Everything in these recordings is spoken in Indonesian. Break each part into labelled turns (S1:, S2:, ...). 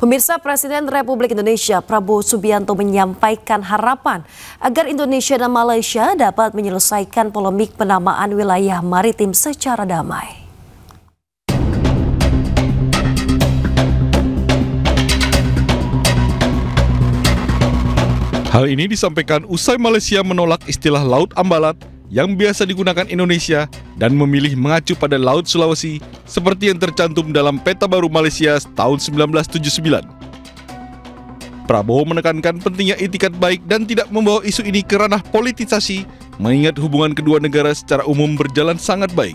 S1: Pemirsa, Presiden Republik Indonesia Prabowo Subianto menyampaikan harapan agar Indonesia dan Malaysia dapat menyelesaikan polemik penamaan wilayah maritim secara damai.
S2: Hal ini disampaikan usai Malaysia menolak istilah Laut Ambalat yang biasa digunakan Indonesia dan memilih mengacu pada Laut Sulawesi seperti yang tercantum dalam peta baru Malaysia tahun 1979. Prabowo menekankan pentingnya itikat baik dan tidak membawa isu ini ke ranah politisasi, mengingat hubungan kedua negara secara umum berjalan sangat baik.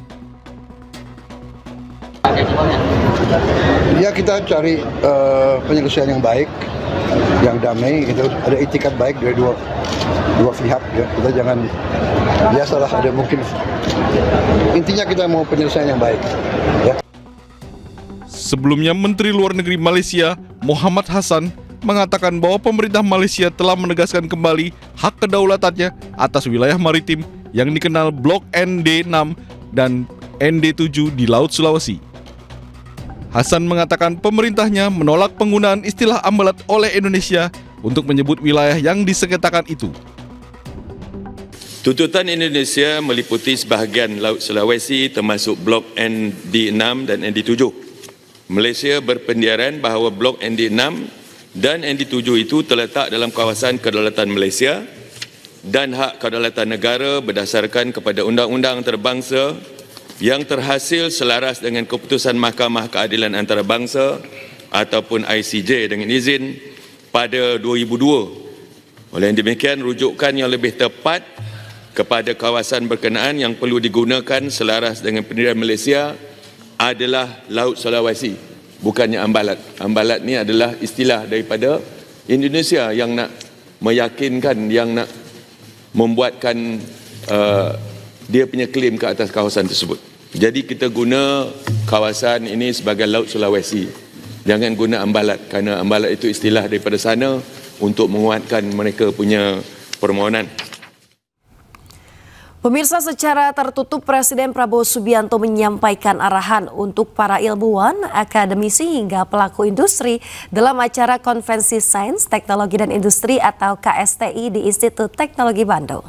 S3: Ya, kita cari penyelesaian yang baik, yang damai, gitu. Ada itikat baik dari dua pihak. Ya. Kita jangan, biasalah ada mungkin. Intinya kita mau penyelesaian yang baik. Ya.
S2: Sebelumnya, Menteri Luar Negeri Malaysia Muhammad Hassan mengatakan bahwa pemerintah Malaysia telah menegaskan kembali hak kedaulatannya atas wilayah maritim yang dikenal Blok ND6 dan ND7 di Laut Sulawesi. Hassan mengatakan pemerintahnya menolak penggunaan istilah ambalat oleh Indonesia untuk menyebut wilayah yang disengketakan itu.
S4: Tuntutan Indonesia meliputi sebahagian Laut Sulawesi termasuk Blok ND6 dan ND7. Malaysia berpendirian bahawa Blok ND6 dan ND7 itu terletak dalam kawasan kedaulatan Malaysia dan hak kedaulatan negara berdasarkan kepada undang-undang antarabangsa yang terhasil selaras dengan keputusan Mahkamah Keadilan Antarabangsa ataupun ICJ dengan izin pada 2002. Oleh demikian, rujukan yang lebih tepat kepada kawasan berkenaan yang perlu digunakan selaras dengan pendirian Malaysia adalah Laut Sulawesi, bukannya Ambalat. Ambalat ni adalah istilah daripada Indonesia yang nak meyakinkan, yang nak membuatkan dia punya klaim ke atas kawasan tersebut. Jadi kita guna kawasan ini sebagai Laut Sulawesi. Jangan guna Ambalat, kerana Ambalat itu istilah daripada sana untuk menguatkan mereka punya permohonan.
S1: Pemirsa, secara tertutup Presiden Prabowo Subianto menyampaikan arahan untuk para ilmuwan, akademisi hingga pelaku industri dalam acara Konvensi Sains, Teknologi dan Industri atau KSTI di Institut Teknologi Bandung.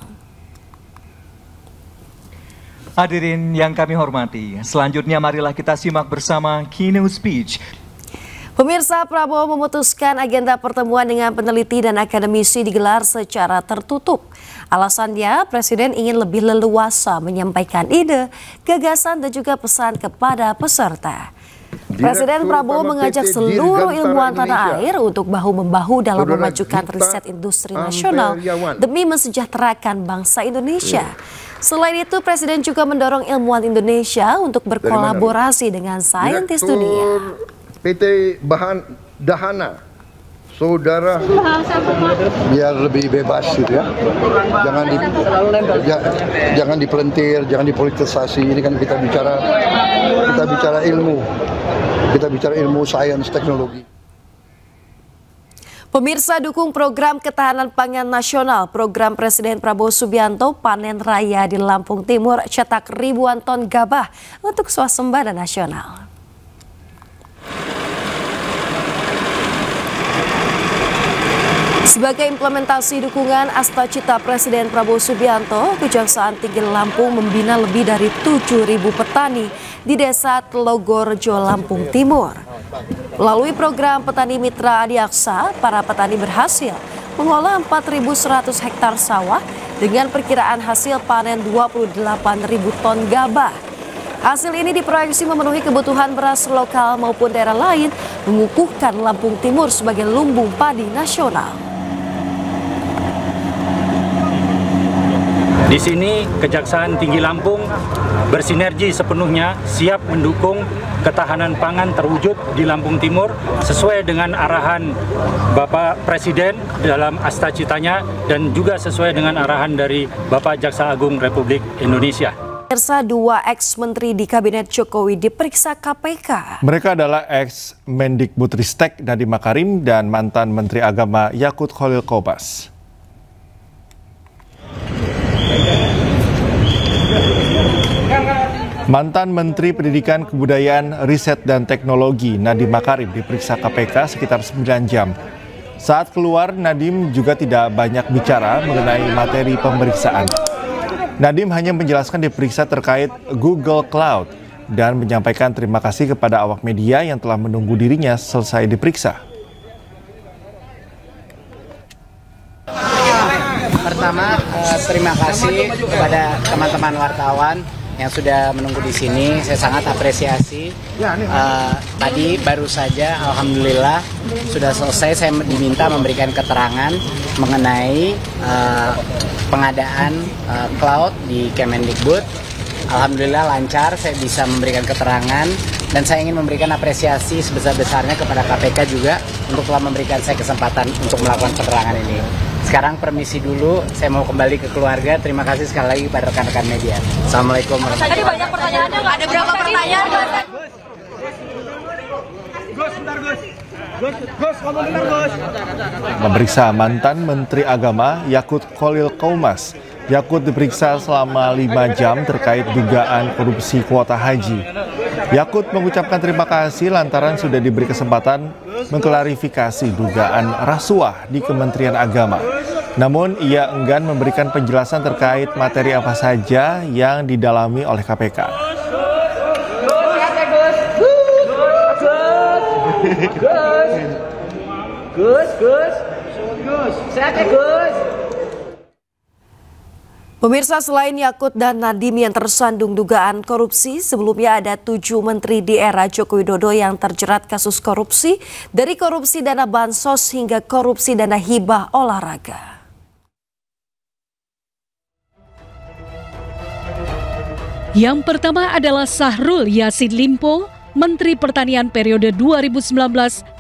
S5: Hadirin yang kami hormati, selanjutnya marilah kita simak bersama keynote speech.
S1: Pemirsa, Prabowo memutuskan agenda pertemuan dengan peneliti dan akademisi digelar secara tertutup. Alasannya, Presiden ingin lebih leluasa menyampaikan ide, gagasan dan juga pesan kepada peserta. Presiden Prabowo mengajak seluruh ilmuwan tanah air untuk bahu-membahu dalam memajukan riset industri nasional demi mensejahterakan bangsa Indonesia. Selain itu, Presiden juga mendorong ilmuwan Indonesia untuk berkolaborasi dengan saintis dunia.
S3: PT Bahan Dahana, saudara, biar lebih bebas gitu ya. Jangan dipelintir, jangan dipolitisasi. Ini kan kita bicara ilmu. Kita bicara ilmu, sains, teknologi.
S1: Pemirsa, dukung program ketahanan pangan nasional. Program Presiden Prabowo Subianto Panen Raya di Lampung Timur cetak ribuan ton gabah untuk swasembada nasional. Sebagai implementasi dukungan Astacita Presiden Prabowo Subianto, Kejaksaan Tinggi Lampung membina lebih dari 7.000 petani di Desa Telogorjo, Lampung Timur. Melalui program Petani Mitra Adiaksa, para petani berhasil mengolah 4.100 hektar sawah dengan perkiraan hasil panen 28.000 ton gabah. Hasil ini diproyeksi memenuhi kebutuhan beras lokal maupun daerah lain, mengukuhkan Lampung Timur sebagai lumbung padi nasional.
S6: Di sini Kejaksaan Tinggi Lampung bersinergi sepenuhnya siap mendukung ketahanan pangan terwujud di Lampung Timur sesuai dengan arahan Bapak Presiden dalam astacitanya dan juga sesuai dengan arahan dari Bapak Jaksa Agung Republik Indonesia.
S1: Pemirsa, 2 ex-menteri di Kabinet Jokowi diperiksa KPK.
S7: Mereka adalah ex-Mendikbudristek Nadiem Makarim dan mantan Menteri Agama Yakut Khalil Qobas. Mantan Menteri Pendidikan, Kebudayaan, Riset, dan Teknologi Nadiem Makarim diperiksa KPK sekitar 9 jam. Saat keluar, Nadiem juga tidak banyak bicara mengenai materi pemeriksaan. Nadiem hanya menjelaskan diperiksa terkait Google Cloud dan menyampaikan terima kasih kepada awak media yang telah menunggu dirinya selesai diperiksa.
S8: Pertama, terima kasih kepada teman-teman wartawan yang sudah menunggu di sini. Saya sangat apresiasi. Tadi baru saja, alhamdulillah, sudah selesai. Saya diminta memberikan keterangan mengenai pengadaan cloud di Kemendikbud. Alhamdulillah lancar, saya bisa memberikan keterangan. Dan saya ingin memberikan apresiasi sebesar-besarnya kepada KPK juga untuk telah memberikan saya kesempatan untuk melakukan keterangan ini. Sekarang permisi dulu, saya mau kembali ke keluarga. Terima kasih sekali lagi pada rekan-rekan media. Assalamualaikum warahmatullahi wabarakatuh.
S9: Tadi banyak pertanyaannya, nggak ada berapa pertanyaan?
S7: Memeriksa mantan Menteri Agama Yakut Khalil Qomas. Yakut diperiksa selama 5 jam terkait dugaan korupsi kuota haji. Yakut mengucapkan terima kasih lantaran sudah diberi kesempatan mengklarifikasi dugaan rasuah di Kementerian Agama. Namun ia enggan memberikan penjelasan terkait materi apa saja yang didalami oleh KPK.
S1: Pemirsa, selain Yakut dan Nadiem yang tersandung dugaan korupsi, sebelumnya ada 7 menteri di era Joko Widodo yang terjerat kasus korupsi, dari korupsi dana bansos hingga korupsi dana hibah olahraga.
S10: Yang pertama adalah Syahrul Yassin Limpo, Menteri Pertanian periode 2019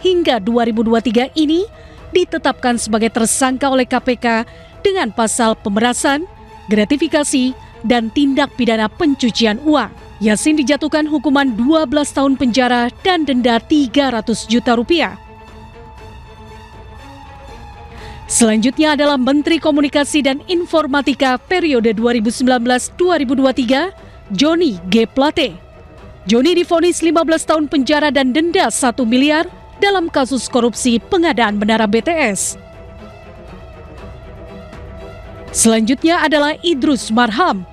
S10: hingga 2023 ini ditetapkan sebagai tersangka oleh KPK dengan pasal pemerasan, gratifikasi, dan tindak pidana pencucian uang. Yassin dijatuhkan hukuman 12 tahun penjara dan denda 300 juta rupiah. Selanjutnya adalah Menteri Komunikasi dan Informatika periode 2019-2023, Johnny G. Plate. Johnny divonis 15 tahun penjara dan denda 1 miliar dalam kasus korupsi pengadaan bendera BTS. Selanjutnya adalah Idrus Marham,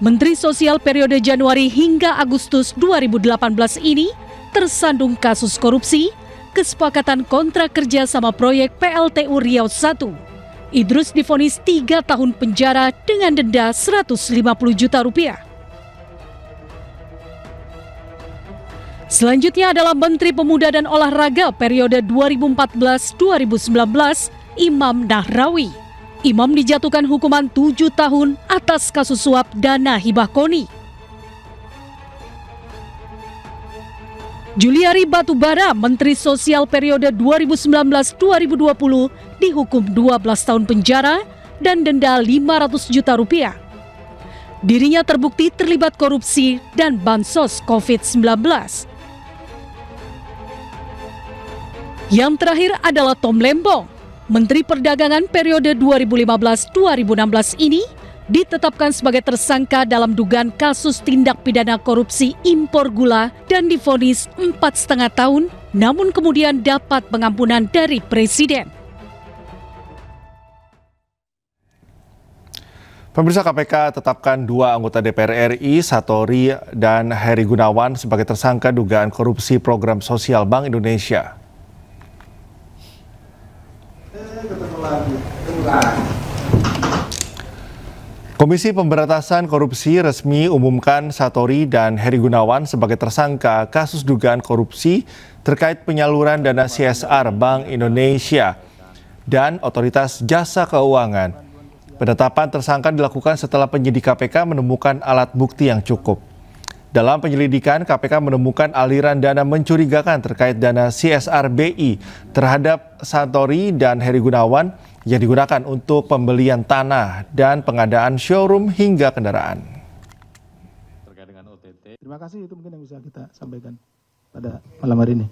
S10: Menteri Sosial periode Januari hingga Agustus 2018 ini tersandung kasus korupsi, kesepakatan kontrak kerja sama proyek PLTU Riau 1. Idrus divonis 3 tahun penjara dengan denda 150 juta rupiah. Selanjutnya adalah Menteri Pemuda dan Olahraga periode 2014-2019, Imam Nahrawi. Imam dijatuhkan hukuman 7 tahun atas kasus suap dana hibah KONI. Juliari Batubara, Menteri Sosial periode 2019-2020, dihukum 12 tahun penjara dan denda 500 juta rupiah. Dirinya terbukti terlibat korupsi dan bansos COVID-19. Yang terakhir adalah Tom Lembong, Menteri Perdagangan periode 2015-2016 ini ditetapkan sebagai tersangka dalam dugaan kasus tindak pidana korupsi impor gula dan divonis 4,5 tahun, namun kemudian dapat pengampunan dari Presiden.
S7: Pemirsa, KPK tetapkan 2 anggota DPR RI, Satori dan Heri Gunawan sebagai tersangka dugaan korupsi program sosial Bank Indonesia. Komisi Pemberantasan Korupsi resmi umumkan Satori dan Heri Gunawan sebagai tersangka kasus dugaan korupsi terkait penyaluran dana CSR Bank Indonesia dan Otoritas Jasa Keuangan. Penetapan tersangka dilakukan setelah penyidik KPK menemukan alat bukti yang cukup. Dalam penyelidikan, KPK menemukan aliran dana mencurigakan terkait dana CSR BI terhadap Satori dan Heri Gunawan yang digunakan untuk pembelian tanah dan pengadaan showroom hingga kendaraan.
S11: Terkait dengan OTT. Terima kasih, itu mungkin yang bisa kita sampaikan pada malam hari ini.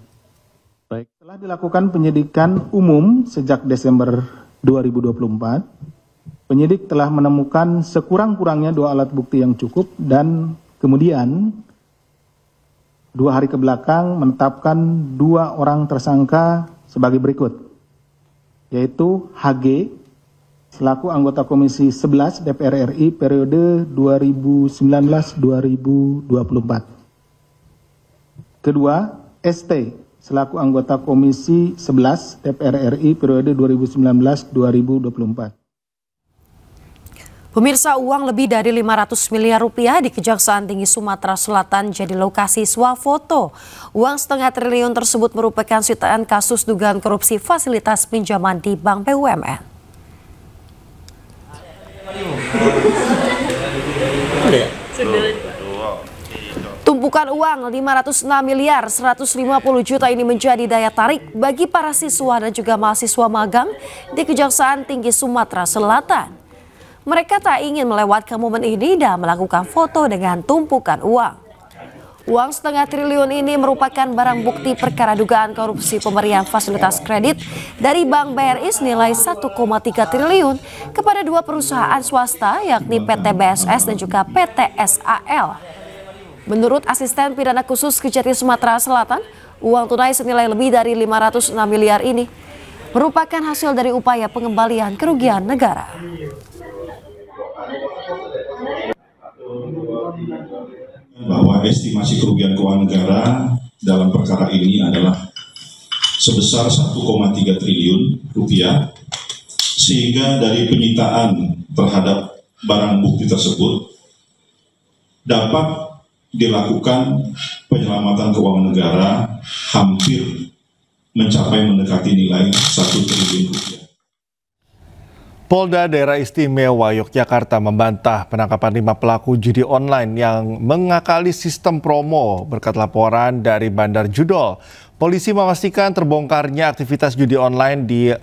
S11: Baik. Setelah dilakukan penyidikan umum sejak Desember 2024, penyidik telah menemukan sekurang-kurangnya 2 alat bukti yang cukup dan kemudian 2 hari ke belakang menetapkan 2 orang tersangka sebagai berikut, yaitu HG selaku anggota Komisi 11 DPR RI periode 2019-2024. Kedua, ST selaku anggota Komisi 11 DPR RI periode 2019-2024.
S1: Pemirsa, uang lebih dari 500 miliar rupiah di Kejaksaan Tinggi Sumatera Selatan jadi lokasi swafoto. Uang setengah triliun tersebut merupakan sitaan kasus dugaan korupsi fasilitas pinjaman di Bank BUMN. Tumpukan uang 506 miliar 150 juta ini menjadi daya tarik bagi para siswa dan juga mahasiswa magang di Kejaksaan Tinggi Sumatera Selatan. Mereka tak ingin melewatkan momen ini dan melakukan foto dengan tumpukan uang. Uang setengah triliun ini merupakan barang bukti perkara dugaan korupsi pemberian fasilitas kredit dari Bank BRI senilai 1,3 triliun kepada 2 perusahaan swasta yakni PT BSS dan juga PT SAL. Menurut Asisten Pidana Khusus Kejati Sumatera Selatan, uang tunai senilai lebih dari 506 miliar ini merupakan hasil dari upaya pengembalian kerugian negara.
S12: Bahwa estimasi kerugian keuangan negara dalam perkara ini adalah sebesar 1,3 triliun rupiah, sehingga dari penyitaan terhadap barang bukti tersebut dapat dilakukan penyelamatan keuangan negara hampir mencapai mendekati nilai 1 triliun rupiah.
S7: Polda Daerah Istimewa Yogyakarta membantah penangkapan 5 pelaku judi online yang mengakali sistem promo berkat laporan dari Bandar Judol. Polisi memastikan terbongkarnya aktivitas judi online di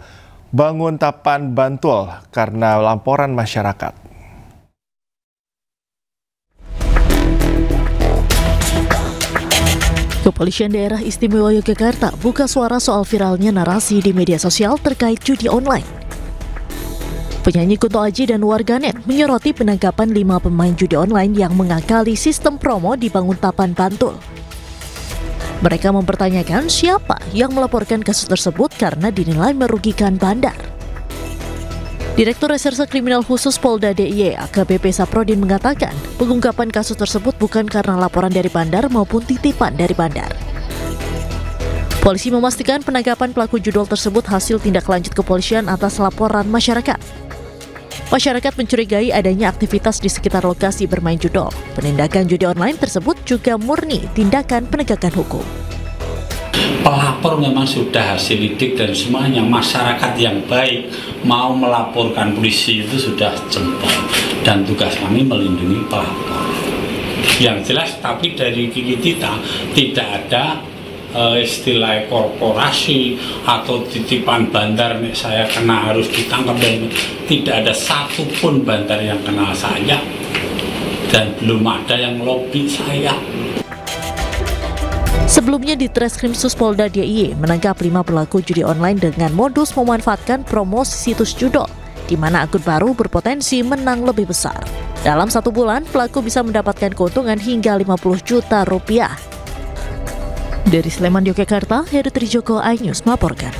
S7: Banguntapan, Bantul karena laporan masyarakat.
S13: Kepolisian Daerah Istimewa Yogyakarta buka suara soal viralnya narasi di media sosial terkait judi online. Penyanyi Kunto Aji dan warganet menyoroti penangkapan 5 pemain judi online yang mengakali sistem promo di Banguntapan, Bantul. Mereka mempertanyakan siapa yang melaporkan kasus tersebut karena dinilai merugikan bandar. Direktur Reserse Kriminal Khusus Polda DIY AKBP Saprodin mengatakan pengungkapan kasus tersebut bukan karena laporan dari bandar maupun titipan dari bandar. Polisi memastikan penangkapan pelaku judol tersebut hasil tindak lanjut kepolisian atas laporan masyarakat. Masyarakat mencurigai adanya aktivitas di sekitar lokasi bermain judol. Penindakan judi online tersebut juga murni tindakan penegakan hukum.
S14: Pelapor memang sudah hasil lidik dan semuanya masyarakat yang baik mau melaporkan polisi itu sudah jempol dan tugas kami melindungi pelapor. Yang jelas tapi dari kita tidak ada istilah korporasi atau titipan bandar saya kena harus ditangkap, dan tidak ada satupun bandar yang kenal saya dan belum ada yang lobby saya.
S13: Sebelumnya di Treskrimsus Polda DIY menangkap 5 pelaku judi online dengan modus memanfaatkan promosi situs judol, di mana akun baru berpotensi menang lebih besar. Dalam 1 bulan, pelaku bisa mendapatkan keuntungan hingga 50 juta rupiah. Dari Sleman, Yogyakarta, Heru Trijoko, iNews melaporkan.